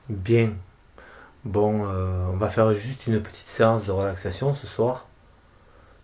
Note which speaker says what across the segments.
Speaker 1: Bien. Bon, on va faire juste une petite séance de relaxation ce soir.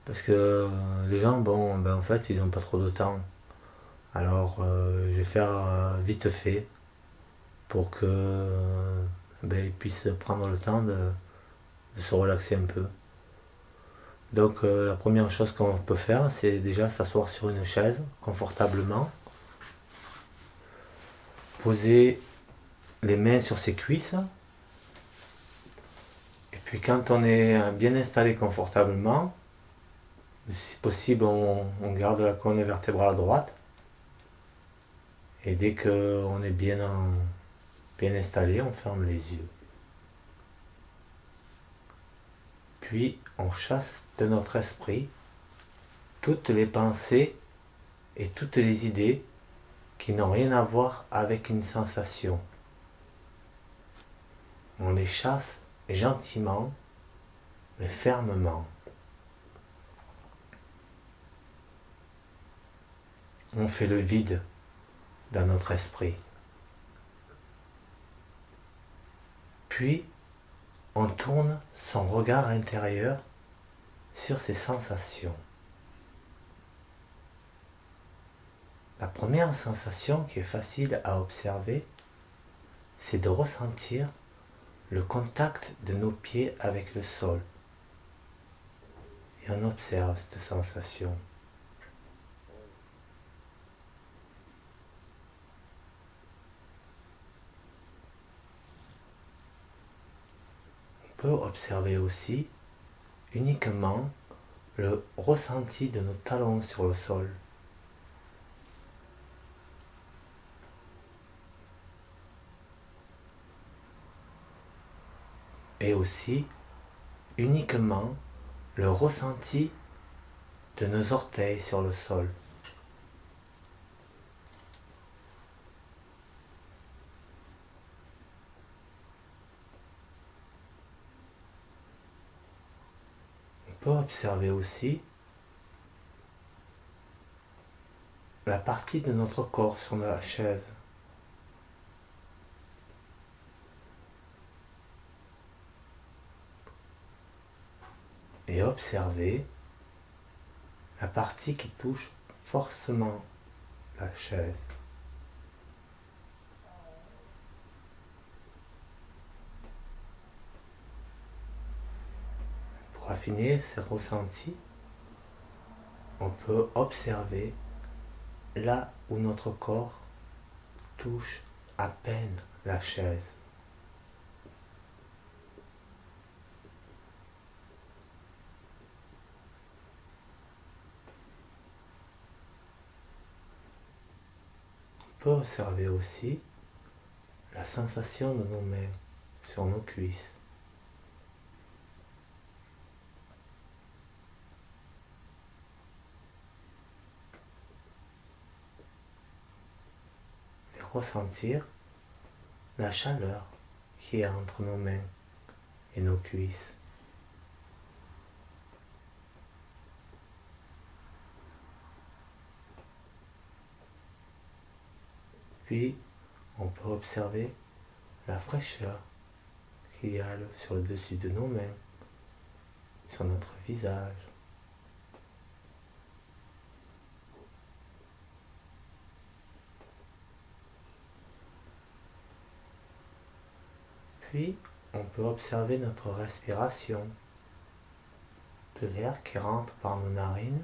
Speaker 1: Parce que les gens, bon, ben en fait, ils n'ont pas trop de temps. Alors, je vais faire vite fait pour que ben, ils puissent prendre le temps de se relaxer un peu. Donc, la première chose qu'on peut faire, c'est déjà s'asseoir sur une chaise confortablement, poser les mains sur ses cuisses. Et puis, quand on est bien installé confortablement, si possible, on garde la colonne vertébrale droite. Et dès qu'on est bien installé, on ferme les yeux. Puis on chasse de notre esprit toutes les pensées et toutes les idées qui n'ont rien à voir avec une sensation. On les chasse gentiment mais fermement. On fait le vide dans notre esprit. Puis on tourne son regard intérieur sur ses sensations. La première sensation qui est facile à observer, c'est de ressentir le contact de nos pieds avec le sol. Et on observe cette sensation. On peut observer aussi uniquement le ressenti de nos talons sur le sol. Et aussi uniquement le ressenti de nos orteils sur le sol. On peut observer aussi la partie de notre corps sur la chaise. Et observer la partie qui touche forcément la chaise. Pour affiner ces ressentis, on peut observer là où notre corps touche à peine la chaise. On peut observer aussi la sensation de nos mains sur nos cuisses. Et ressentir la chaleur qui est entre nos mains et nos cuisses. Puis, on peut observer la fraîcheur qu'il y a sur le dessus de nos mains, sur notre visage. Puis, on peut observer notre respiration, de l'air qui rentre par nos narines,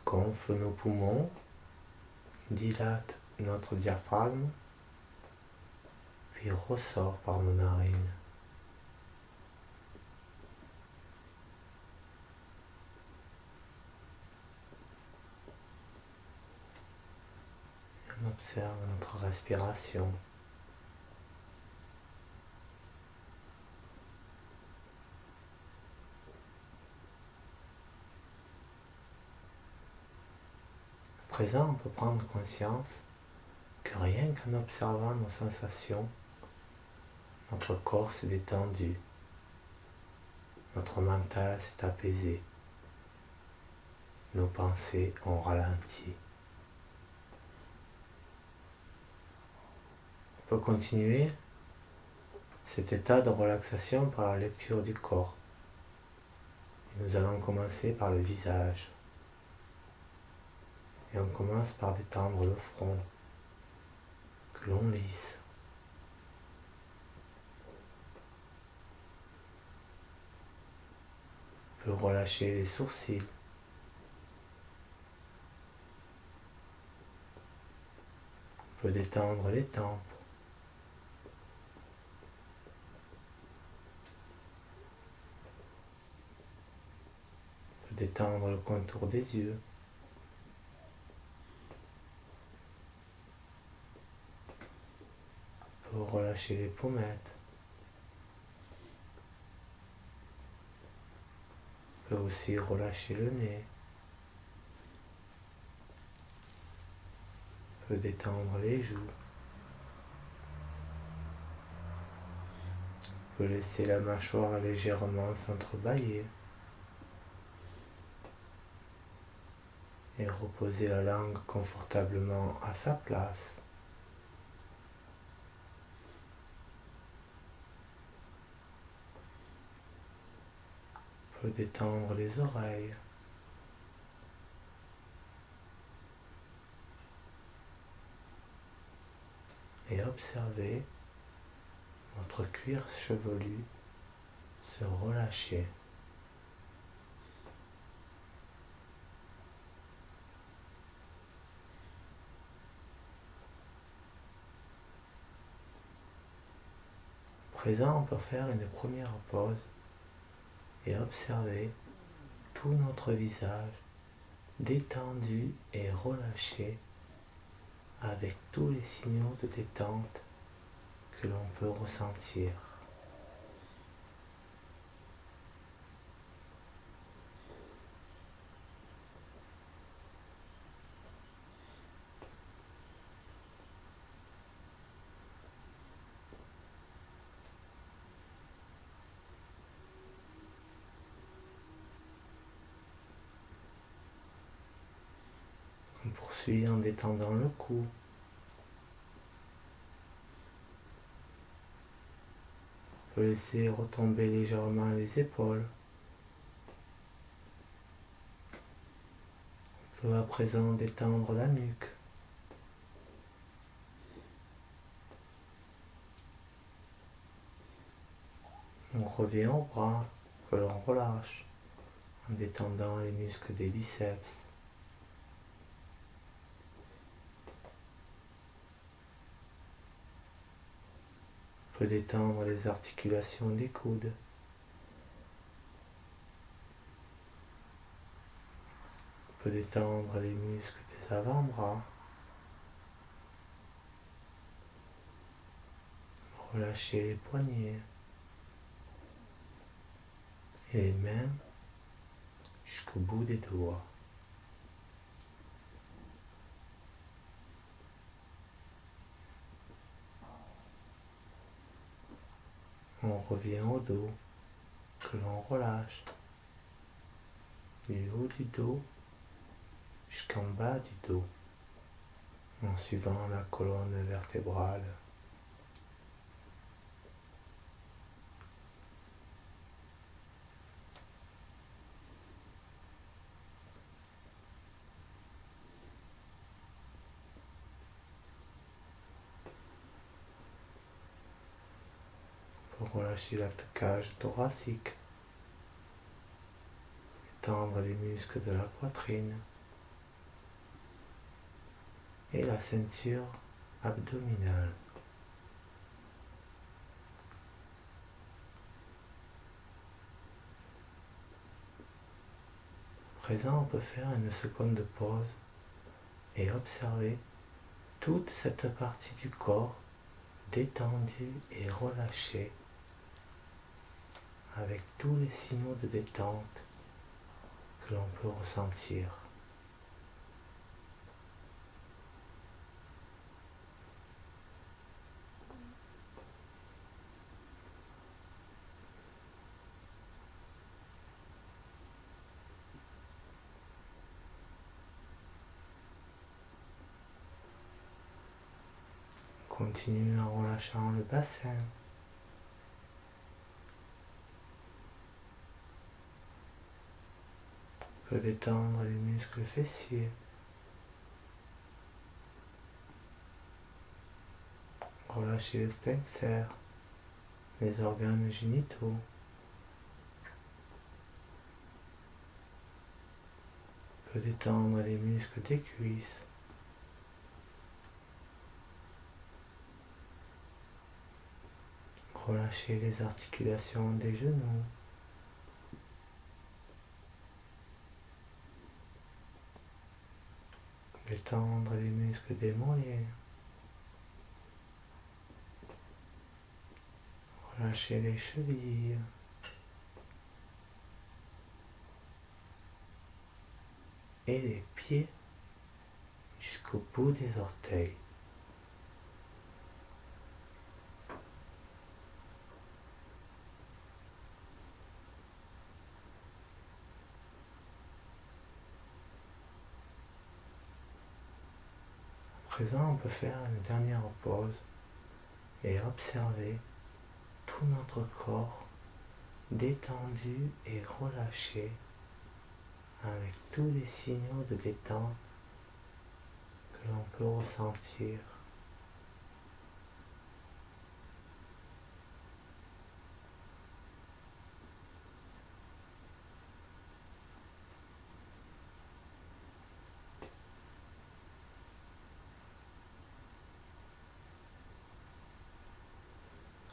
Speaker 1: gonfle nos poumons, dilate notre diaphragme, puis ressort par nos narines. On observe notre respiration. À présent, on peut prendre conscience que rien qu'en observant nos sensations, notre corps s'est détendu, notre mental s'est apaisé, nos pensées ont ralenti. On peut continuer cet état de relaxation par la lecture du corps. Et nous allons commencer par le visage. Et on commence par détendre le front, que l'on lisse. On peut relâcher les sourcils. On peut détendre les tempes. On peut détendre le contour des yeux. On peut relâcher les pommettes. On peut aussi relâcher le nez. On peut détendre les joues. On peut laisser la mâchoire légèrement s'entrebâiller. Et reposer la langue confortablement à sa place. On peut détendre les oreilles. Et observer votre cuir chevelu se relâcher. À présent, on peut faire une première pause et observer tout notre visage détendu et relâché avec tous les signaux de détente que l'on peut ressentir. On poursuit en détendant le cou. On peut laisser retomber légèrement les épaules. On peut à présent détendre la nuque. On revient au bras que l'on relâche en détendant les muscles des biceps. On peut détendre les articulations des coudes. On peut détendre les muscles des avant-bras. Relâcher les poignets et les mains jusqu'au bout des doigts. On revient au dos que l'on relâche du haut du dos jusqu'en bas du dos en suivant la colonne vertébrale. Pour relâcher la cage thoracique, étendre les muscles de la poitrine et la ceinture abdominale. À présent, on peut faire une seconde pause et observer toute cette partie du corps détendue et relâchée avec tous les signaux de détente que l'on peut ressentir. Continue en relâchant le bassin, peut détendre les muscles fessiers. Relâchez le sphincter, les organes génitaux. Peut détendre les muscles des cuisses. Relâchez les articulations des genoux. Détendre les muscles des mollets. Relâchez les chevilles. Et les pieds jusqu'au bout des orteils. À présent, on peut faire une dernière pause et observer tout notre corps détendu et relâché avec tous les signaux de détente que l'on peut ressentir.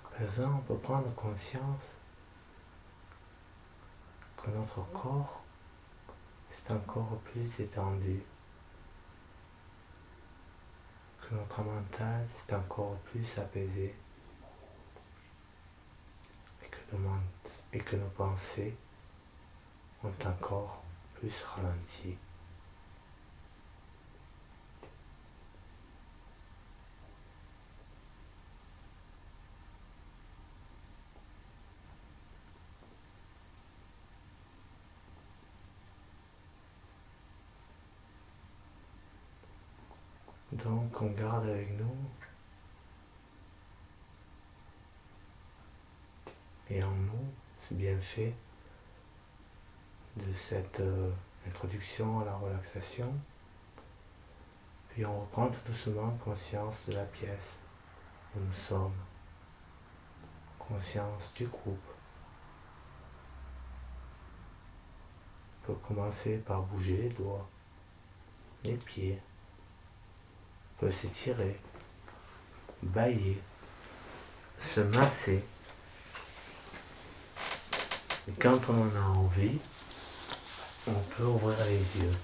Speaker 1: À présent, on peut prendre conscience que notre corps est encore plus détendu, que notre mental est encore plus apaisé et que nos pensées ont encore plus ralenti. Donc on garde avec nous et en nous ce bienfait de cette introduction à la relaxation. Puis on reprend tout doucement conscience de la pièce où nous sommes, conscience du groupe. On peut commencer par bouger les doigts, les pieds. On peut s'étirer, bâiller, se masser. Et quand on en a envie, on peut ouvrir les yeux.